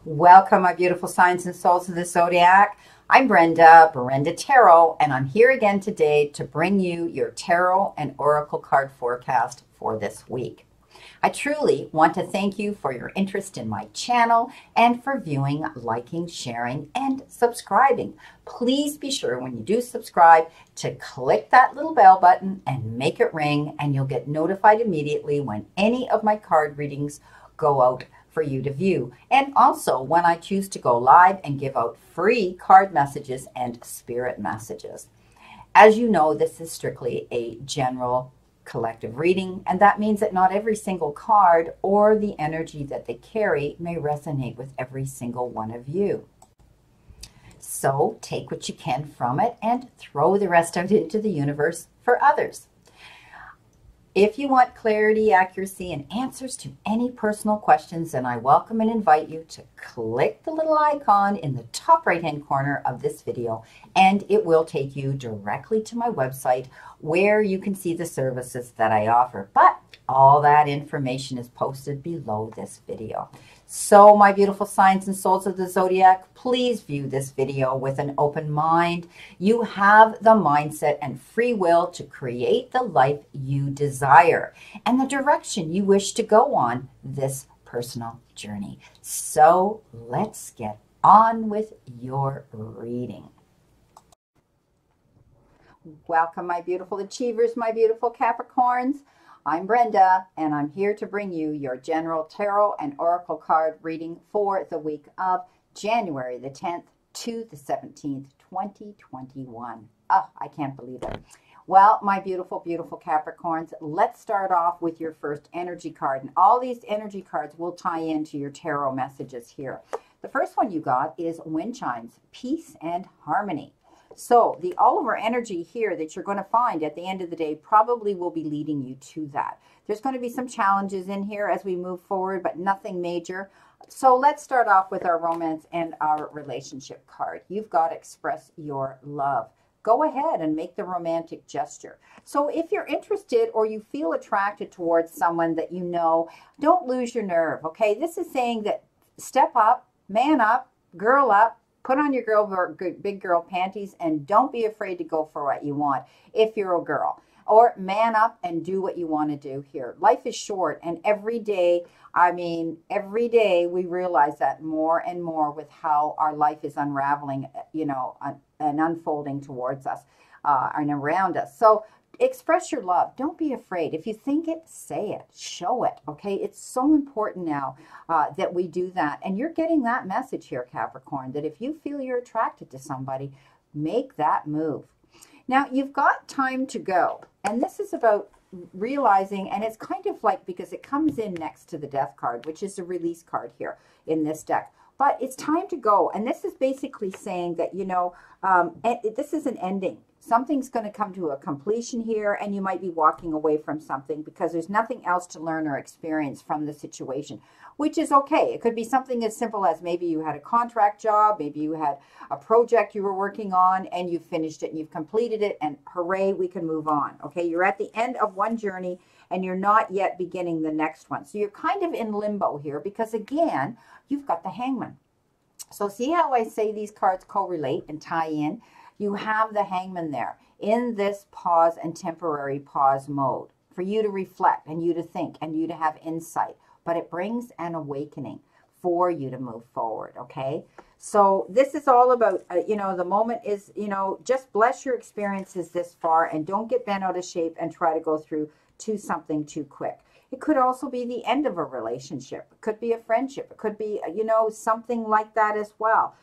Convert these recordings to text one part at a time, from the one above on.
Welcome, my beautiful signs and souls of the zodiac. I'm Brenda Tarot, and I'm here again today to bring you your tarot and oracle card forecast for this week. I truly want to thank you for your interest in my channel and for viewing, liking, sharing, and subscribing. Please be sure when you do subscribe to click that little bell button and make it ring, and you'll get notified immediately when any of my card readings go out for you to view, and also when I choose to go live and give out free card messages and spirit messages. As you know, this is strictly a general collective reading, and that means that not every single card or the energy that they carry may resonate with every single one of you. So take what you can from it and throw the rest out into the universe for others. If you want clarity, accuracy, and answers to any personal questions, then I welcome and invite you to click the little icon in the top right-hand corner of this video, and it will take you directly to my website where you can see the services that I offer. But all that information is posted below this video. So, my beautiful signs and souls of the zodiac, please view this video with an open mind. You have the mindset and free will to create the life you desire and the direction you wish to go on this personal journey. So, let's get on with your reading. Welcome, my beautiful achievers, my beautiful Capricorns. I'm Brenda, and I'm here to bring you your general tarot and oracle card reading for the week of January the 10th to the 17th, 2021. Oh, I can't believe it. Well, my beautiful, beautiful Capricorns, let's start off with your first energy card. And all these energy cards will tie into your tarot messages here. The first one you got is Wind Chimes, Peace and Harmony. So the Oliver energy here that you're going to find at the end of the day probably will be leading you to that. There's going to be some challenges in here as we move forward, but nothing major. So let's start off with our romance and our relationship card. You've got to express your love. Go ahead and make the romantic gesture. So if you're interested or you feel attracted towards someone that you know, don't lose your nerve, okay? This is saying that step up, man up, girl up, put on your big girl panties, and don't be afraid to go for what you want if you're a girl. Or man up and do what you want to do here. Life is short, and every day, every day we realize that more and more with how our life is unraveling, and unfolding towards us and around us. So express your love. Don't be afraid. If you think it, say it. Show it, okay? It's so important now that we do that. And you're getting that message here, Capricorn, that if you feel you're attracted to somebody, make that move. Now, you've got time to go. And this is about realizing, and it's kind of like, because it comes in next to the Death card, which is the release card here in this deck. But it's time to go. And this is basically saying that, this is an ending. Something's going to come to a completion here, and you might be walking away from something because there's nothing else to learn or experience from the situation, which is okay. It could be something as simple as maybe you had a contract job, maybe you had a project you were working on, and you finished it and you've completed it, and hooray, we can move on. Okay, you're at the end of one journey, and you're not yet beginning the next one. So you're kind of in limbo here because, again, you've got the Hangman. So see how I say these cards correlate and tie in? You have the Hangman there in this pause and temporary pause mode for you to reflect and you to think and you to have insight. But it brings an awakening for you to move forward, okay? So this is all about, the moment is, just bless your experiences this far and don't get bent out of shape and try to go through to something too quick. It could also be the end of a relationship. It could be a friendship. It could be, something like that as well.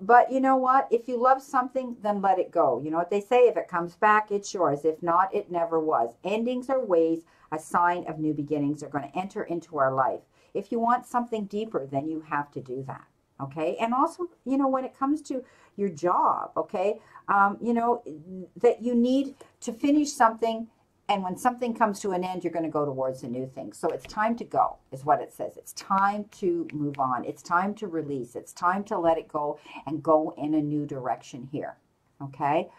But you know what? If you love something, then let it go. You know what they say? If it comes back, it's yours. If not, it never was. Endings are ways, a sign of new beginnings are going to enter into our life. If you want something deeper, then you have to do that. Okay. And also, when it comes to your job, okay, that you need to finish something. And when something comes to an end, you're going to go towards a new thing. So it's time to go, is what it says. It's time to move on. It's time to release. It's time to let it go and go in a new direction here. Okay?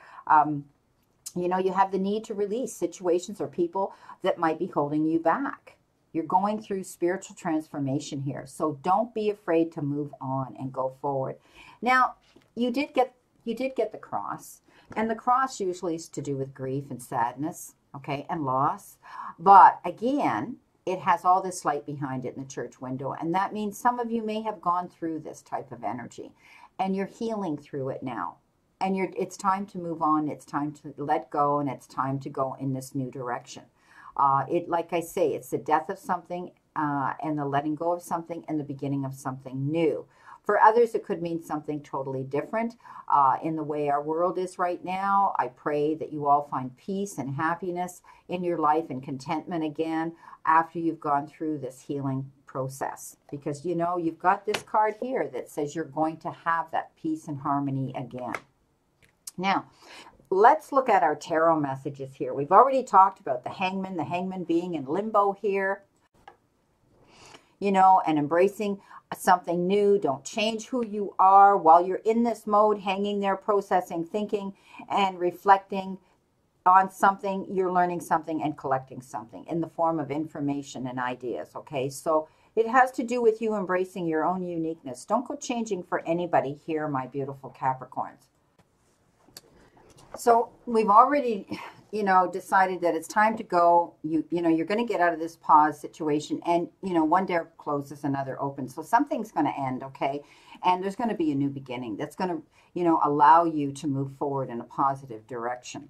You have the need to release situations or people that might be holding you back. You're going through spiritual transformation here. So don't be afraid to move on and go forward. Now, you did get the cross. And the cross usually is to do with grief and sadness, okay, and loss. But again, it has all this light behind it in the church window. And that means some of you may have gone through this type of energy. And you're healing through it now. And it's time to move on. It's time to let go. And it's time to go in this new direction. Like I say, it's the death of something and the letting go of something and the beginning of something new. For others, it could mean something totally different. In the way our world is right now, I pray that you all find peace and happiness in your life and contentment again after you've gone through this healing process. Because, you know, you've got this card here that says you're going to have that peace and harmony again. Now, let's look at our tarot messages here. We've already talked about the hangman being in limbo here, you know, and embracing something new. Don't change who you are while you're in this mode, hanging there, processing, thinking, and reflecting on something. You're learning something and collecting something in the form of information and ideas, okay? So it has to do with you embracing your own uniqueness. Don't go changing for anybody here, my beautiful Capricorns. So we've already, you know, decided that it's time to go. You know, you're going to get out of this pause situation, and, you know, one door closes, another opens. So something's going to end, okay? And there's going to be a new beginning that's going to, you know, allow you to move forward in a positive direction.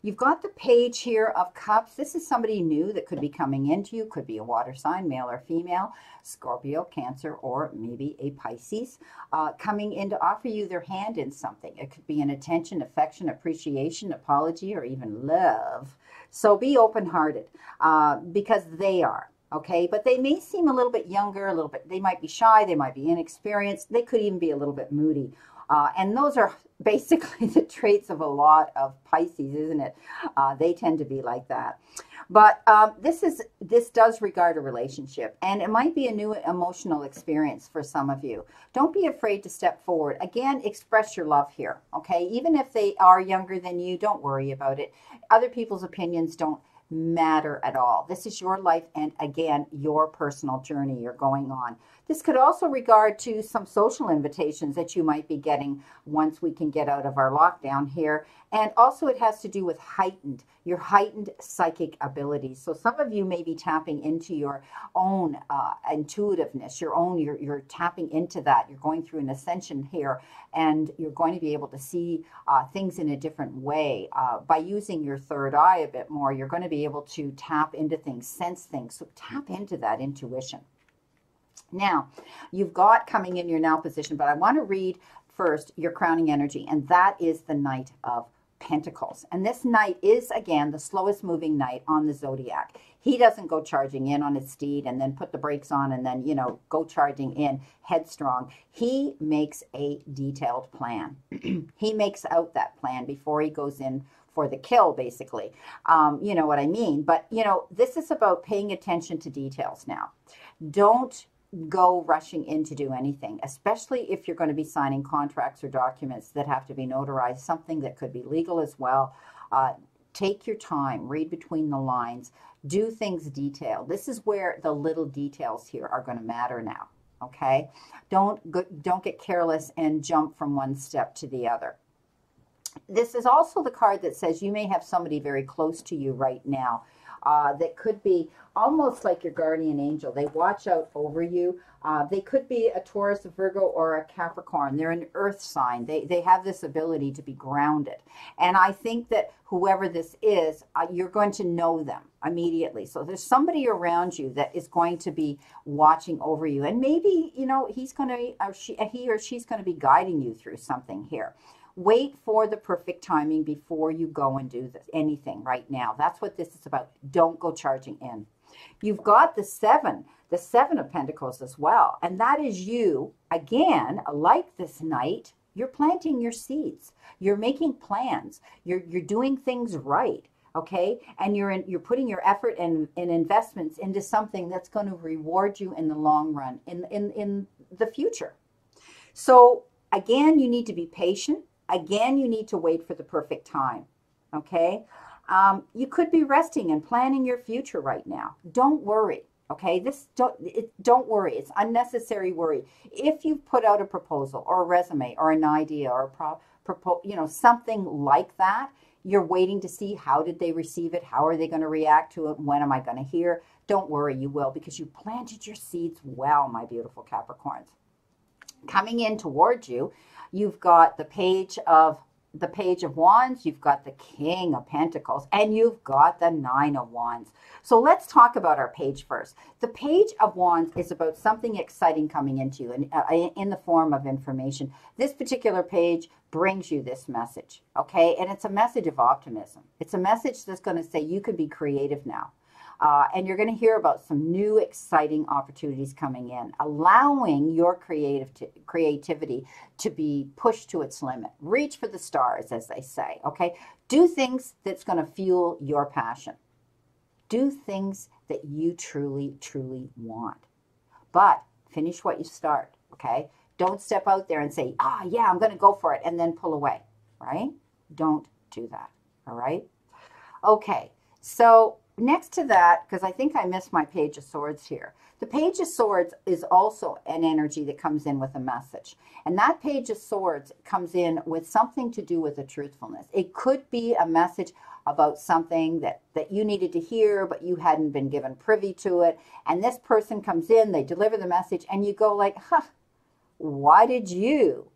You've got the page here of cups. This is somebody new that could be coming into you. Could be a water sign, male or female, Scorpio, Cancer, or maybe a Pisces, coming in to offer you their hand in something. It could be an attention, affection, appreciation, apology, or even love. So be open-hearted because they are. Okay, but they may seem a little bit younger, they might be shy, they might be inexperienced, they could even be a little bit moody. And those are basically the traits of a lot of Pisces, isn't it? They tend to be like that. But this does regard a relationship, and it might be a new emotional experience for some of you. Don't be afraid to step forward. Again, express your love here, okay? Even if they are younger than you, don't worry about it. Other people's opinions don't matter at all. This is your life, and again, your personal journey you're going on. This could also regard to some social invitations that you might be getting once we can get out of our lockdown here. And also it has to do with your heightened psychic abilities. So some of you may be tapping into your own intuitiveness, you're tapping into that. You're going through an ascension here, and you're going to be able to see things in a different way. By using your third eye a bit more, you're going to be able to tap into things, sense things. So tap into that intuition. Now, you've got coming in your now position, but I want to read first your crowning energy, and that is the Knight of Pentacles. And this knight is, again, the slowest moving knight on the zodiac. He doesn't go charging in on his steed and then put the brakes on and then, you know, go charging in headstrong. He makes a detailed plan. He makes out that plan before he goes in for the kill, basically. You know what I mean? But, you know, this is about paying attention to details now. Don't go rushing in to do anything, especially if you're going to be signing contracts or documents that have to be notarized, something that could be legal as well. Take your time, read between the lines, do things detailed. This is where the little details here are going to matter now, okay? Don't get careless and jump from one step to the other. This is also the card that says you may have somebody very close to you right now that could be almost like your guardian angel. They watch out over you. They could be a Taurus, a Virgo, or a Capricorn. They're an earth sign. They have this ability to be grounded. And I think that whoever this is, you're going to know them immediately. So there's somebody around you that is going to be watching over you. And maybe, you know, he or she's going to be guiding you through something here. Wait for the perfect timing before you go and do anything right now. That's what this is about. Don't go charging in. You've got the seven of Pentacles as well. And that is you, again, like this knight, you're planting your seeds. You're making plans. You're doing things right, okay? And you're putting your effort and investments into something that's going to reward you in the long run, in the future. So, again, you need to be patient. Again, you need to wait for the perfect time, okay? You could be resting and planning your future right now. Don't worry. Okay, don't worry. It's unnecessary worry. If you've put out a proposal or a resume or an idea or something like that, you're waiting to see how did they receive it, how are they going to react to it, when am I going to hear? Don't worry, you will, because you planted your seeds well, my beautiful Capricorns. Coming in towards you, you've got the Page of Wands, you've got the King of Pentacles, and you've got the Nine of Wands. So let's talk about our page first. The Page of Wands is about something exciting coming into you in the form of information. This particular page brings you this message, okay? And it's a message of optimism. It's a message that's going to say you can be creative now. And you're going to hear about some new exciting opportunities coming in, allowing your creativity to be pushed to its limit. Reach for the stars, as they say, okay? Do things that's going to fuel your passion. Do things that you truly, truly want. But finish what you start, okay? Don't step out there and say, yeah, I'm going to go for it, and then pull away, right? Don't do that, all right? Okay, so next to that, because I think I missed my Page of Swords here. The Page of Swords is also an energy that comes in with a message. And that Page of Swords comes in with something to do with a truthfulness. It could be a message about something that you needed to hear, but you hadn't been given privy to it. And this person comes in, they deliver the message, and you go like, why did you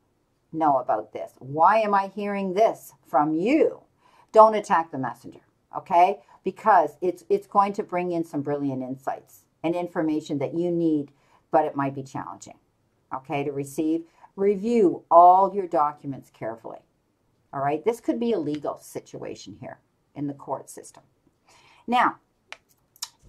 know about this? Why am I hearing this from you? Don't attack the messenger, okay? Because it's going to bring in some brilliant insights and information that you need, but it might be challenging, okay, to receive. Review all your documents carefully, all right? This could be a legal situation here in the court system. Now,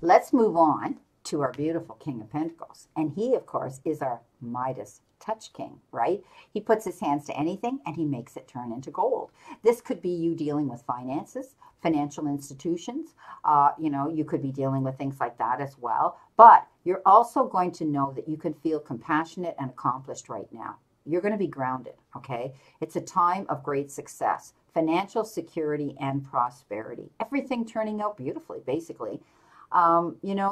let's move on to our beautiful King of Pentacles. And he, of course, is our Midas touch king, right? He puts his hands to anything and he makes it turn into gold. This could be you dealing with finances, financial institutions. You could be dealing with things like that as well. But you're also going to know that you can feel compassionate and accomplished right now. You're going to be grounded, okay? It's a time of great success, financial security and prosperity. Everything turning out beautifully, basically.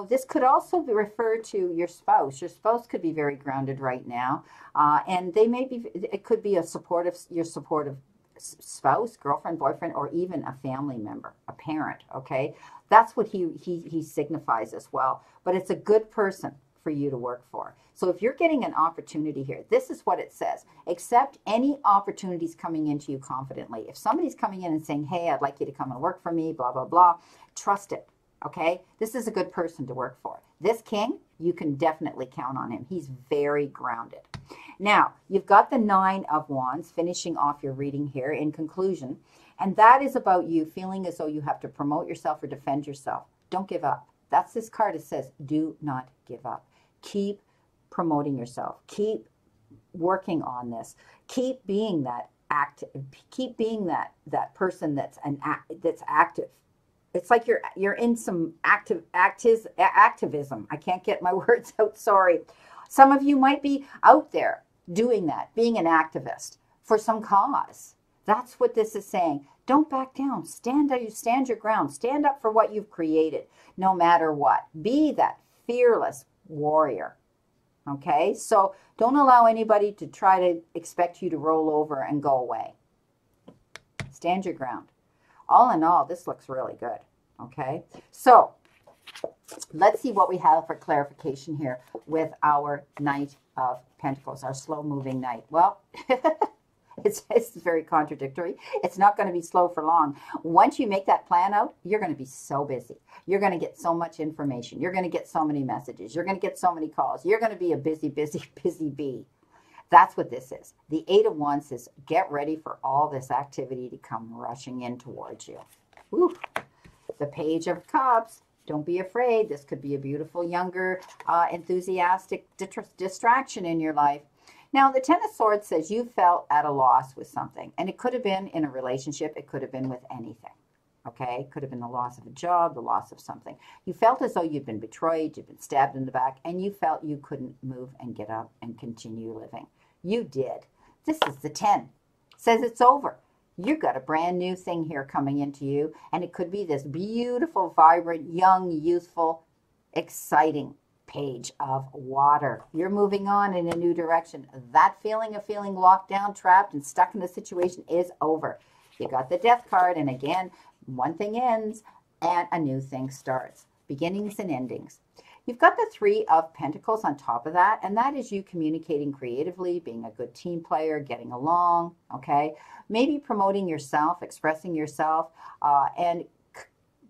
This could also be referred to your spouse. Your spouse could be very grounded right now. And it could be your supportive spouse, girlfriend, boyfriend, or even a family member, a parent, okay? That's what he signifies as well. But it's a good person for you to work for. So if you're getting an opportunity here, this is what it says. Accept any opportunities coming into you confidently. If somebody's coming in and saying, hey, I'd like you to come and work for me, blah, blah, blah, trust it. Okay, this is a good person to work for. This king, you can definitely count on him. He's very grounded. Now, you've got the Nine of Wands finishing off your reading here in conclusion. And that is about you feeling as though you have to promote yourself or defend yourself. Don't give up. That's this card. It says, do not give up. Keep promoting yourself. Keep working on this. Keep being that active. Keep being that person that's active. It's like you're in some activism. I can't get my words out, sorry. Some of you might be out there doing that, being an activist for some cause. That's what this is saying. Don't back down. Stand your ground. Stand up for what you've created, no matter what. Be that fearless warrior. Okay? So don't allow anybody to try to expect you to roll over and go away. Stand your ground. All in all, this looks really good, okay? So let's see what we have for clarification here with our Knight of Pentacles, our slow-moving knight. Well, it's very contradictory. It's not going to be slow for long. Once you make that plan out, you're going to be so busy. You're going to get so much information. You're going to get so many messages. You're going to get so many calls. You're going to be a busy, busy, busy bee. That's what this is. The Eight of Wands says, get ready for all this activity to come rushing in towards you. Woo. The Page of Cups. Don't be afraid. This could be a beautiful, younger, enthusiastic distraction in your life. Now, the Ten of Swords says you felt at a loss with something. And it could have been in a relationship. It could have been with anything. Okay? It could have been the loss of a job, the loss of something. You felt as though you'd been betrayed, you'd been stabbed in the back, and you felt you couldn't move and get up and continue living. You did. This is the 10. It says it's over. You've got a brand new thing here coming into you, and it could be this beautiful, vibrant, young, youthful, exciting Page of Water. You're moving on in a new direction. That feeling of feeling locked down, trapped, and stuck in a situation is over. You got the Death card, and again, one thing ends and a new thing starts. Beginnings and endings. You've got the Three of Pentacles on top of that, and that is you communicating creatively, being a good team player, getting along, okay? Maybe promoting yourself, expressing yourself, and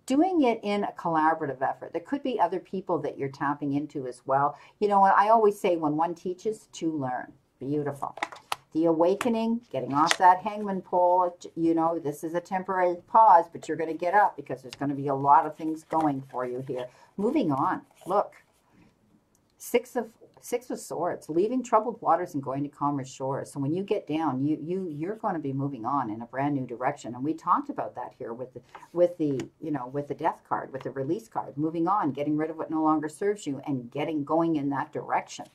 doing it in a collaborative effort. There could be other people that you're tapping into as well. You know what? I always say when one teaches, two learn. Beautiful. The Awakening, getting off that hangman pole. You know, this is a temporary pause, but you're going to get up because there's going to be a lot of things going for you here. Moving on. Look. Six of Swords, leaving troubled waters and going to calmer shores. So when you get down, you're going to be moving on in a brand new direction. And we talked about that here with the Death card, with the Release card. Moving on, getting rid of what no longer serves you, and going in that direction.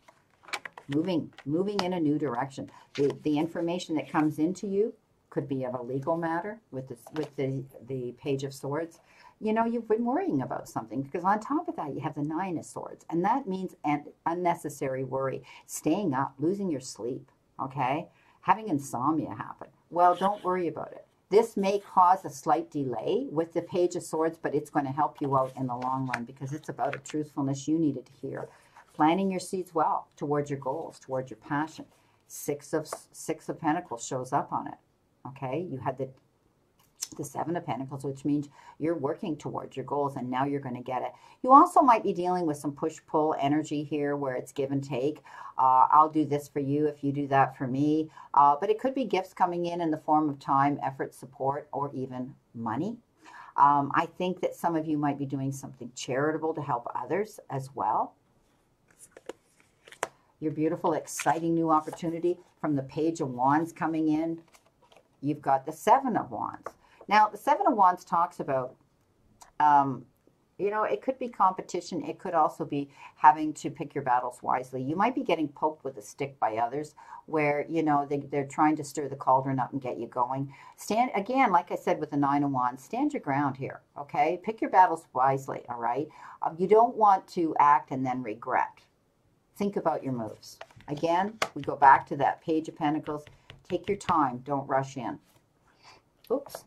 Moving in a new direction. The information that comes into you could be of a legal matter with the Page of Swords. You know, you've been worrying about something because on top of that, you have the Nine of Swords. And that means an unnecessary worry. Staying up, losing your sleep, okay? Having insomnia happen. Well, don't worry about it. This may cause a slight delay with the Page of Swords, but it's going to help you out in the long run because it's about a truthfulness you needed to hear. Planting your seeds well towards your goals, towards your passion. Six of Pentacles shows up on it, okay? You had the Seven of Pentacles, which means you're working towards your goals and now you're going to get it. You also might be dealing with some push-pull energy here where it's give and take. I'll do this for you if you do that for me. But it could be gifts coming in the form of time, effort, support, or even money. I think that some of you might be doing something charitable to help others as well. Your beautiful, exciting new opportunity from the Page of Wands coming in. You've got the Seven of Wands. Now, the Seven of Wands talks about, you know, it could be competition. It could also be having to pick your battles wisely. You might be getting poked with a stick by others where, you know, they're trying to stir the cauldron up and get you going. Again, like I said with the Nine of Wands, stand your ground here, okay? Pick your battles wisely, all right? You don't want to act and then regret. Think about your moves. Again, we go back to that Page of Pentacles. Take your time. Don't rush in. Oops.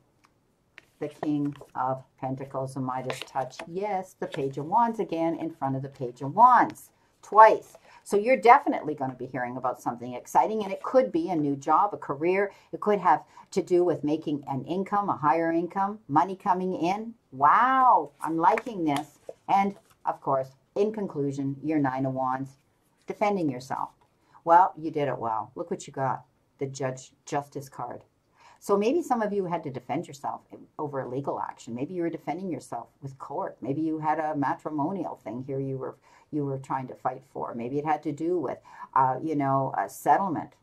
The King of Pentacles, a Midas touch. Yes, the Page of Wands again in front of the Page of Wands. Twice. So you're definitely going to be hearing about something exciting, and it could be a new job, a career. It could have to do with making an income, a higher income, money coming in. Wow, I'm liking this. And, of course, in conclusion, your Nine of Wands, defending yourself. Well, you did it well. Look what you got, the Justice card. So maybe some of you had to defend yourself over a legal action. Maybe you were defending yourself with court. Maybe you had a matrimonial thing here you were trying to fight for. Maybe it had to do with, you know, a settlement.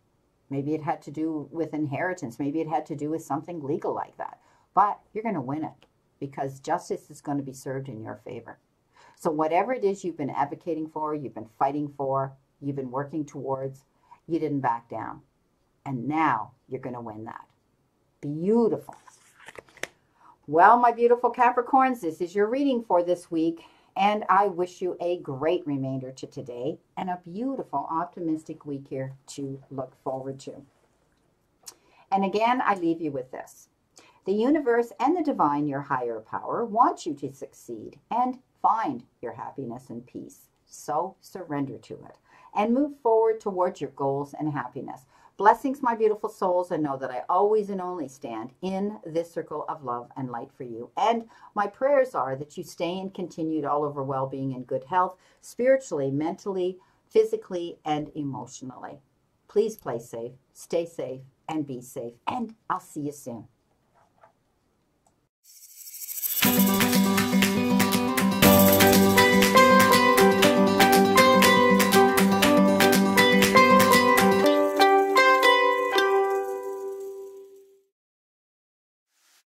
Maybe it had to do with inheritance. Maybe it had to do with something legal like that. But you're going to win it because justice is going to be served in your favor. So whatever it is you've been advocating for, you've been fighting for, you've been working towards, you didn't back down. And now you're going to win that. Beautiful. Well, my beautiful Capricorns, this is your reading for this week. And I wish you a great remainder to today and a beautiful, optimistic week here to look forward to. And again, I leave you with this. The universe and the divine, your higher power, want you to succeed and find your happiness and peace. So surrender to it and move forward towards your goals and happiness. Blessings, my beautiful souls, and know that I always and only stand in this circle of love and light for you. And my prayers are that you stay in continued all over well-being and good health, spiritually, mentally, physically, and emotionally. Please play safe, stay safe, and be safe. And I'll see you soon.